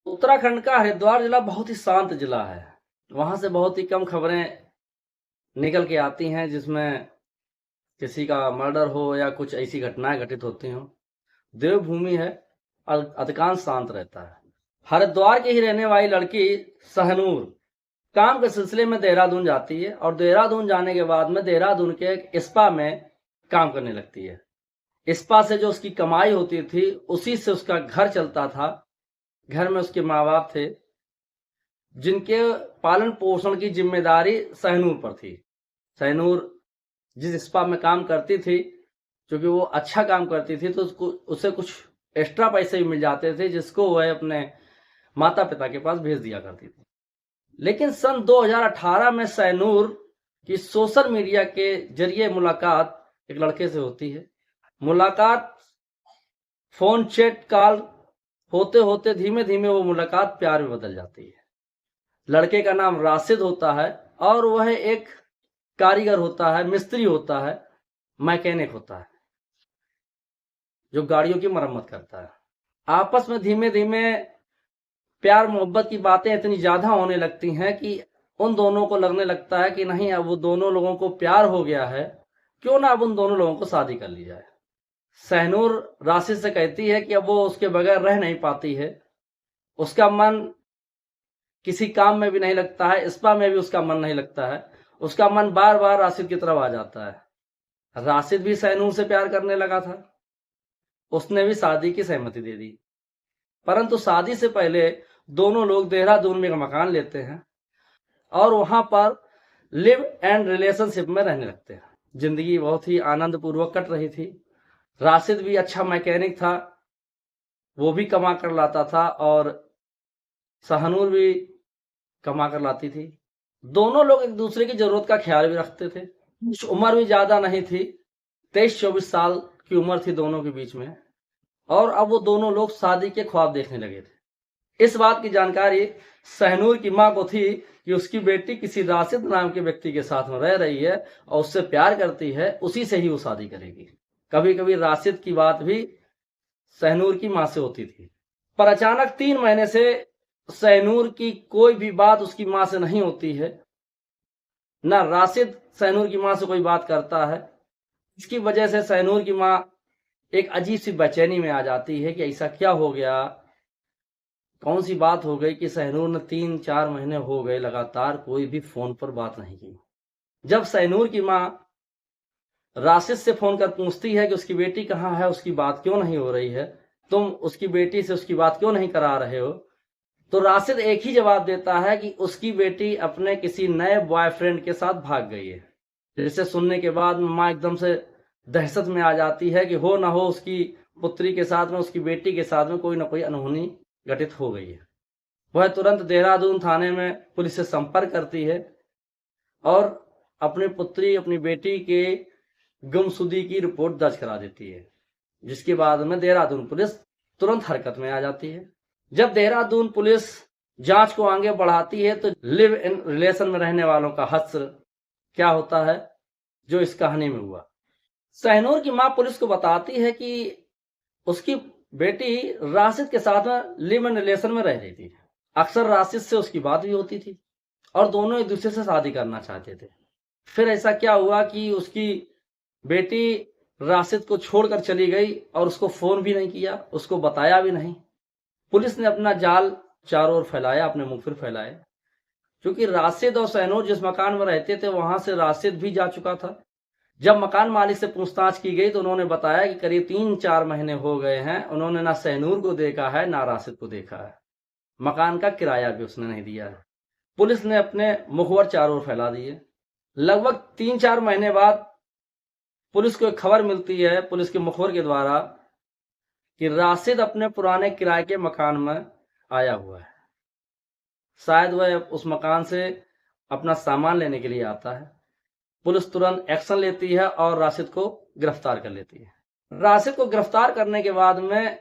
उत्तराखंड का हरिद्वार जिला बहुत ही शांत जिला है। वहाँ से बहुत ही कम खबरें निकल के आती हैं जिसमें किसी का मर्डर हो या कुछ ऐसी घटनाएं घटित होती हों। देवभूमि है और अधिकांश शांत रहता है। हरिद्वार की ही रहने वाली लड़की सहनूर काम के सिलसिले में देहरादून जाती है और देहरादून जाने के बाद में देहरादून के एक स्पा में काम करने लगती है। स्पा से जो उसकी कमाई होती थी उसी से उसका घर चलता था। घर में उसके माँ बाप थे जिनके पालन पोषण की जिम्मेदारी सहनूर पर थी। सहनूर जिस स्पा में काम करती थी, क्योंकि वो अच्छा काम करती थी तो उसे कुछ एक्स्ट्रा पैसे भी मिल जाते थे जिसको वह अपने माता पिता के पास भेज दिया करती थी। लेकिन सन 2018 में सहनूर की सोशल मीडिया के जरिए मुलाकात एक लड़के से होती है। मुलाकात फोन चैट कॉल होते होते धीमे धीमे वो मुलाकात प्यार में बदल जाती है। लड़के का नाम राशिद होता है और वह एक कारीगर होता है, मिस्त्री होता है, मैकेनिक होता है जो गाड़ियों की मरम्मत करता है। आपस में धीमे धीमे प्यार मोहब्बत की बातें इतनी ज्यादा होने लगती हैं कि उन दोनों को लगने लगता है कि नहीं, अब वो दोनों लोगों को प्यार हो गया है, क्यों ना अब उन दोनों लोगों को शादी कर ली जाए। सहनूर राशिद से कहती है कि अब वो उसके बगैर रह नहीं पाती है। उसका मन किसी काम में भी नहीं लगता है, स्पा में भी उसका मन नहीं लगता है। उसका मन बार बार राशिद की तरफ आ जाता है। राशिद भी सहनूर से प्यार करने लगा था। उसने भी शादी की सहमति दे दी, परंतु शादी से पहले दोनों लोग देहरादून में एक मकान लेते हैं और वहां पर लिव एंड रिलेशनशिप में रहने लगते हैं। जिंदगी बहुत ही आनंद पूर्वक कट रही थी। राशिद भी अच्छा मैकेनिक था, वो भी कमा कर लाता था और सहनूर भी कमा कर लाती थी। दोनों लोग एक दूसरे की जरूरत का ख्याल भी रखते थे। कुछ उम्र भी ज्यादा नहीं थी, 23-24 साल की उम्र थी दोनों के बीच में, और अब वो दोनों लोग शादी के ख्वाब देखने लगे थे। इस बात की जानकारी सहनूर की मां को थी कि उसकी बेटी किसी राशिद नाम के व्यक्ति के साथ में रह रही है और उससे प्यार करती है, उसी से ही वो शादी करेगी। कभी कभी राशिद की बात भी सहनूर की मां से होती थी, पर अचानक 3 महीने से सहनूर की कोई भी बात उसकी मां से नहीं होती है। ना राशिद सहनूर की मां से कोई बात करता है। इसकी वजह से सहनूर की मां एक अजीब सी बेचैनी में आ जाती है कि ऐसा क्या हो गया, कौन सी बात हो गई कि सहनूर ने 3-4 महीने हो गए लगातार कोई भी फोन पर बात नहीं की। जब सहनूर की मां राशिद से फोन कर पूछती है कि उसकी बेटी कहाँ है, उसकी बात क्यों नहीं हो रही है, तुम उसकी बेटी से उसकी बात क्यों नहीं करा रहे हो, तो राशिद एक ही जवाब देता है कि उसकी बेटी अपने किसी नए बॉयफ्रेंड के साथ भाग गई है। जिसे सुनने के बाद मां एकदम से दहशत में आ जाती है कि हो ना हो उसकी पुत्री के साथ में, उसकी बेटी के साथ में कोई ना कोई अनहोनी घटित हो गई है। वह तुरंत देहरादून थाने में पुलिस से संपर्क करती है और अपनी पुत्री, अपनी बेटी के गुमशुदगी की रिपोर्ट दर्ज करा देती है, जिसके बाद में देहरादून पुलिस तुरंत हरकत में आ जाती है। जब देहरादून पुलिस जांच को आगे बढ़ाती है तो लिव इन रिलेशन में रहने वालों का हश्र क्या होता है जो इस कहानी में हुआ। सहनूर की मां पुलिस को बताती है कि उसकी बेटी राशिद के साथ में लिव इन रिलेशन में रह रही थी। अक्सर राशिद से उसकी बात भी होती थी और दोनों एक दूसरे से शादी करना चाहते थे। फिर ऐसा क्या हुआ कि उसकी बेटी राशिद को छोड़कर चली गई और उसको फोन भी नहीं किया, उसको बताया भी नहीं। पुलिस ने अपना जाल चारों ओर फैलाया, अपने मुंह पर फैलाया, क्योंकि राशिद और सहनूर जिस मकान में रहते थे वहां से राशिद भी जा चुका था। जब मकान मालिक से पूछताछ की गई तो उन्होंने बताया कि करीब 3-4 महीने हो गए हैं, उन्होंने ना सहनूर को देखा है ना राशिद को देखा है। मकान का किराया भी उसने नहीं दिया है। पुलिस ने अपने मुखबर चारों ओर फैला दिए। लगभग 3-4 महीने बाद पुलिस को एक खबर मिलती है पुलिस के मुखबर के द्वारा कि राशिद अपने पुराने किराए के मकान में आया हुआ है। शायद वह उस मकान से अपना सामान लेने के लिए आता है। पुलिस तुरंत एक्शन लेती है और राशिद को गिरफ्तार कर लेती है। राशिद को गिरफ्तार करने के बाद में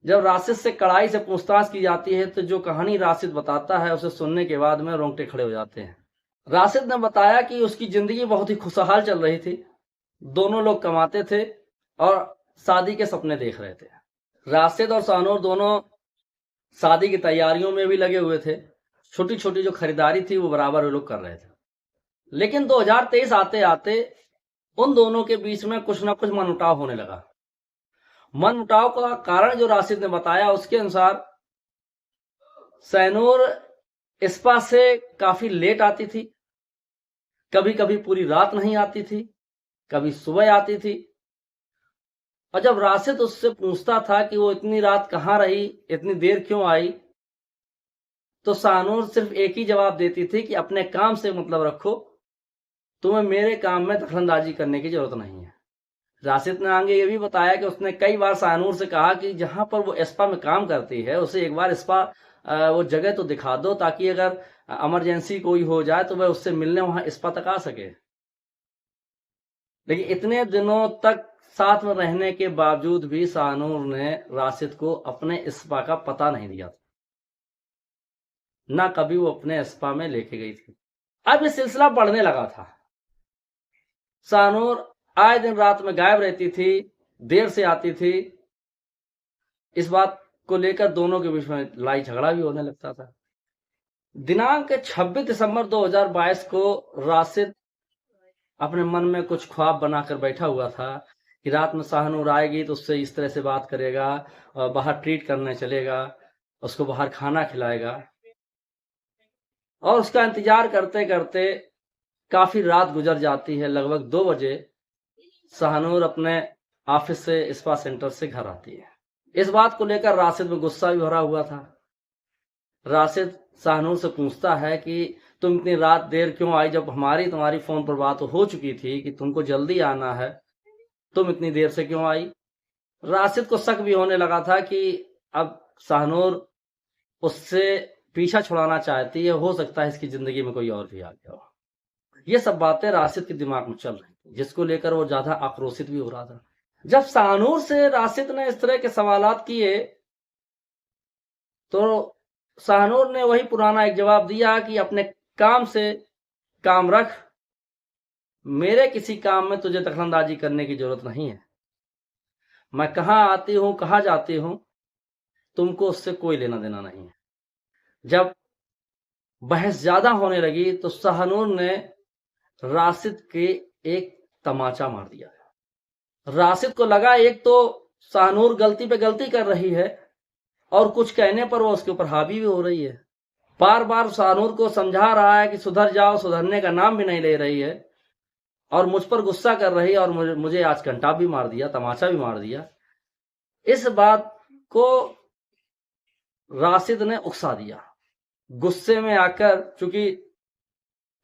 जब राशिद से कड़ाई से पूछताछ की जाती है तो जो कहानी राशिद बताता है उसे सुनने के बाद में रोंगटे खड़े हो जाते हैं। राशिद ने बताया कि उसकी जिंदगी बहुत ही खुशहाल चल रही थी, दोनों लोग कमाते थे और शादी के सपने देख रहे थे। राशिद और सहनूर दोनों शादी की तैयारियों में भी लगे हुए थे। छोटी छोटी जो खरीदारी थी वो बराबर वो लोग कर रहे थे। लेकिन 2023 आते आते उन दोनों के बीच में कुछ ना कुछ मनमुटाव होने लगा। मनमुटाव का कारण जो राशिद ने बताया उसके अनुसार सैनूर स्पा से काफी लेट आती थी, कभी कभी पूरी रात नहीं आती थी, कभी सुबह आती थी। और जब राशिद उससे पूछता था कि वो इतनी रात कहाँ रही, इतनी देर क्यों आई, तो शाहनूर सिर्फ एक ही जवाब देती थी कि अपने काम से मतलब रखो, तुम्हें मेरे काम में दखलंदाजी करने की जरूरत नहीं है। राशिद ने आगे ये भी बताया कि उसने कई बार शाहनूर से कहा कि जहां पर वो स्पा में काम करती है उसे एक बार स्पा वो जगह तो दिखा दो, ताकि अगर इमरजेंसी कोई हो जाए तो वह उससे मिलने वहां स्पा तक आ सके। लेकिन इतने दिनों तक साथ में रहने के बावजूद भी शाहनूर ने राशिद को अपने स्पा का पता नहीं दिया था, ना कभी वो अपने स्पा में लेके गई थी। अब ये सिलसिला बढ़ने लगा था। शाहनूर आए दिन रात में गायब रहती थी, देर से आती थी। इस बात को लेकर दोनों के बीच में लड़ाई झगड़ा भी होने लगता था। दिनांक 26 दिसंबर 2022 को राशिद अपने मन में कुछ ख्वाब बनाकर बैठा हुआ था कि रात में शाहनूर आएगी तो उससे इस तरह से बात करेगा और बाहर ट्रीट करने चलेगा, उसको बाहर खाना खिलाएगा। और उसका इंतजार करते करते काफी रात गुजर जाती है। लगभग 2 बजे शाहनूर अपने ऑफिस से स्पा सेंटर से घर आती है। इस बात को लेकर राशिद में गुस्सा भी भरा हुआ था। राशिद शाहनूर से पूछता है कि तुम इतनी रात देर क्यों आई, जब हमारी तुम्हारी फोन पर बात हो चुकी थी कि तुमको जल्दी आना है, तुम इतनी देर से क्यों आई। राशिद को शक भी होने लगा था कि अब शाहनूर उससे पीछा छुड़ाना चाहती है, हो सकता है इसकी जिंदगी में कोई और भी आ गया हो। ये सब बातें राशिद के दिमाग में चल रही थी, जिसको लेकर वो ज्यादा आक्रोशित भी हो रहा था। जब शाहनूर से राशिद ने इस तरह के सवालात किए तो शाहनूर ने वही पुराना एक जवाब दिया कि अपने काम से काम रख, मेरे किसी काम में तुझे दखलंदाजी करने की जरूरत नहीं है। मैं कहाँ आती हूं, कहाँ जाती हूं, तुमको उससे कोई लेना देना नहीं है। जब बहस ज्यादा होने लगी तो शाहनूर ने राशिद के एक तमाचा मार दिया। राशिद को लगा एक तो शाहनूर गलती पे गलती कर रही है और कुछ कहने पर वो उसके ऊपर हावी भी हो रही है। बार बार शाहनूर को समझा रहा है कि सुधर जाओ, सुधरने का नाम भी नहीं ले रही है और मुझ पर गुस्सा कर रही है और मुझे आज कंटा भी मार दिया, तमाचा भी मार दिया। इस बात को राशिद ने उकसा दिया। गुस्से में आकर, चूंकि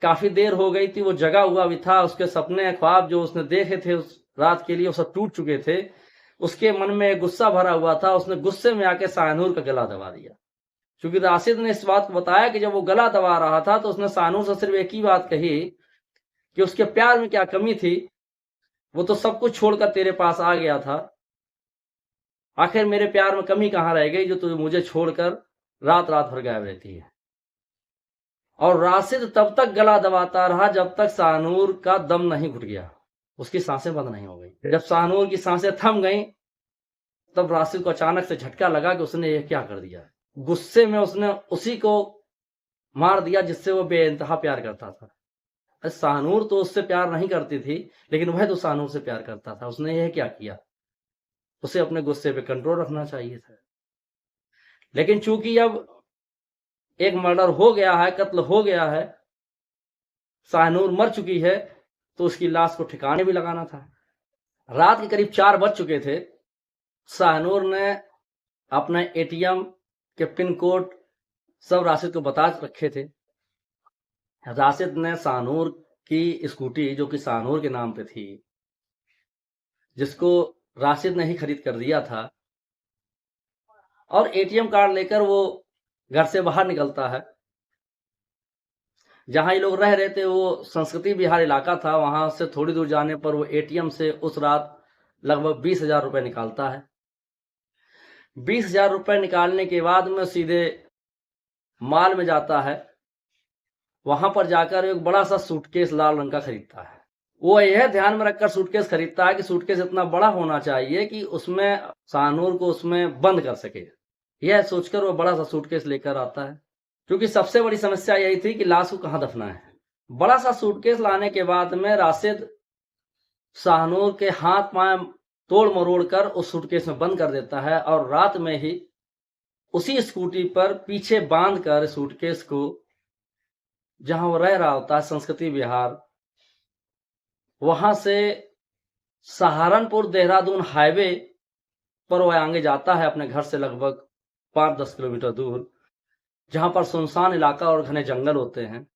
काफी देर हो गई थी, वो जगा हुआ भी था, उसके सपने ख्वाब जो उसने देखे थे उस रात के लिए वो सब टूट चुके थे। उसके मन में गुस्सा भरा हुआ था। उसने गुस्से में आके शाहनूर का गला दबा दिया। क्योंकि राशिद ने इस बात को बताया कि जब वो गला दबा रहा था तो उसने शाहनूर से सिर्फ एक ही बात कही कि उसके प्यार में क्या कमी थी, वो तो सब कुछ छोड़कर तेरे पास आ गया था, आखिर मेरे प्यार में कमी कहां रह गई जो तू मुझे छोड़कर रात रात भर गायब रहती है। और राशिद तब तक गला दबाता रहा जब तक शाहनूर का दम नहीं घुट गया, उसकी सांसें बंद नहीं हो गई। जब शाहनूर की सांसें थम गई तब राशिद को अचानक से झटका लगा कि उसने यह क्या कर दिया। गुस्से में उसने उसी को मार दिया जिससे वो बेइंतहा प्यार करता था। शाहनूर तो उससे प्यार नहीं करती थी, लेकिन वह तो शाहनूर से प्यार करता था। उसने यह क्या किया, उसे अपने गुस्से पे कंट्रोल रखना चाहिए था। लेकिन चूंकि अब एक मर्डर हो गया है, कत्ल हो गया है, शाहनूर मर चुकी है, तो उसकी लाश को ठिकाने भी लगाना था। रात के करीब 4 बज चुके थे। शाहनूर ने अपना एटीएम के पिन कोड सब राशिद को बता रखे थे। राशिद ने शाहनूर की स्कूटी, जो कि शाहनूर के नाम पे थी, जिसको राशिद ने ही खरीद कर दिया था, और एटीएम कार्ड लेकर वो घर से बाहर निकलता है। जहां ये लोग रह रहे थे वो संस्कृति विहार इलाका था। वहां से थोड़ी दूर जाने पर वो एटीएम से उस रात लगभग 20,000 रुपए निकालता है। 20,000 रुपए निकालने के बाद में सीधे मॉल में जाता है। वहां पर जाकर एक बड़ा सा सूटकेस लाल रंग का खरीदता है। वो यह ध्यान में रखकर सूटकेस खरीदता है कि सूटकेस इतना बड़ा होना चाहिए कि उसमें शाहनूर को उसमें बंद कर सके, यह सोचकर वो बड़ा सा सूटकेस लेकर आता है, क्योंकि सबसे बड़ी समस्या यही थी कि लाश को कहाँ दफना है। बड़ा सा सूटकेस लाने के बाद में राशिद शाहनूर के हाथ पांव तोड़ मरोड़ कर उस सूटकेस में बंद कर देता है और रात में ही उसी स्कूटी पर पीछे बांध कर सूटकेस को जहां वो रह रहा होता है संस्कृति विहार, वहां से सहारनपुर देहरादून हाईवे पर वह आगे जाता है अपने घर से लगभग 5-10 किलोमीटर दूर, जहां पर सुनसान इलाका और घने जंगल होते हैं।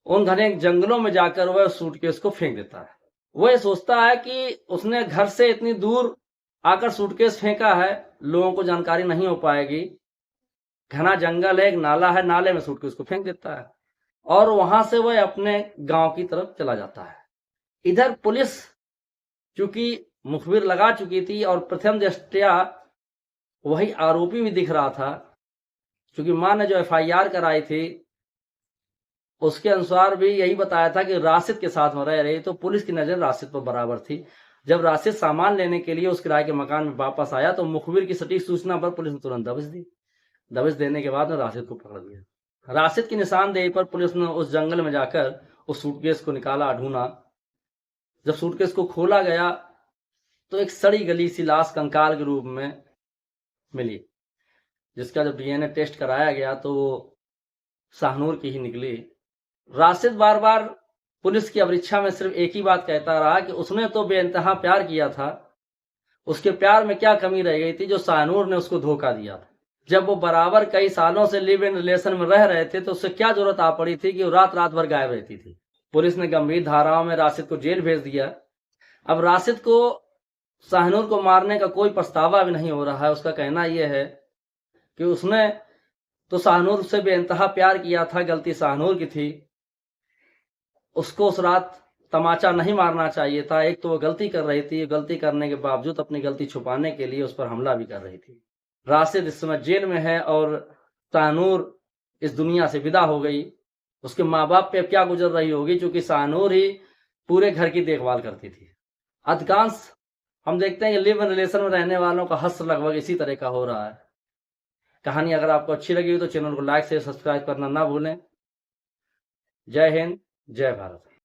उन घने जंगलों में जाकर वह सूटकेस को फेंक देता है। वह सोचता है कि उसने घर से इतनी दूर आकर सूटकेस फेंका है, लोगों को जानकारी नहीं हो पाएगी। घना जंगल है, एक नाला है, नाले में सूटकेस को फेंक देता है और वहां से वह अपने गांव की तरफ चला जाता है। इधर पुलिस चूंकि मुखबिर लगा चुकी थी और प्रथम दृष्टया वही आरोपी भी दिख रहा था, क्योंकि मां ने जो FIR कराई थी उसके अनुसार भी यही बताया था कि राशिद के साथ में रह रही, तो पुलिस की नजर राशिद पर बराबर थी। जब राशिद सामान लेने के लिए उस किराए के मकान में वापस आया तो मुखबिर की सटीक सूचना पर पुलिस ने तुरंत दबिश दी। दबिश देने के बाद में राशिद को पकड़ लिया। राशिद की निशानदेही पर पुलिस ने उस जंगल में जाकर उस सूटकेस को निकाला, ढूंढा। जब सूटकेस को खोला गया तो एक सड़ी गली सी लाश कंकाल के रूप में मिली, जिसका जब DNA टेस्ट कराया गया तो वो शाहनूर की ही निकली। राशिद बार बार पुलिस की अपरीक्षा में सिर्फ एक ही बात कहता रहा कि उसने तो बेइंतहा प्यार किया था, उसके प्यार में क्या कमी रह गई थी जो शाहनूर ने उसको धोखा दिया था। जब वो बराबर कई सालों से लिव इन रिलेशन में रह रहे थे तो उससे क्या जरूरत आ पड़ी थी कि वो रात रात भर गायब रहती थी। पुलिस ने गंभीर धाराओं में राशिद को जेल भेज दिया। अब राशिद को शाहनूर को मारने का कोई पछतावा भी नहीं हो रहा है। उसका कहना यह है कि उसने तो शाहनूर से बेइंतहा प्यार किया था, गलती शाहनूर की थी। उसको उस रात तमाचा नहीं मारना चाहिए था। एक तो वो गलती कर रही थी, गलती करने के बावजूद अपनी गलती छुपाने के लिए उस पर हमला भी कर रही थी। राशिद इस समय जेल में है और शाहनूर इस दुनिया से विदा हो गई। उसके माँ बाप पे क्या गुजर रही होगी, क्योंकि शाहनूर ही पूरे घर की देखभाल करती थी। अधिकांश हम देखते हैं कि लिव इन रिलेशन में रहने वालों का हश्र लगभग इसी तरह का हो रहा है। कहानी अगर आपको अच्छी लगी हो तो चैनल को लाइक शेयर सब्सक्राइब करना ना भूलें। जय हिंद, जय भारत।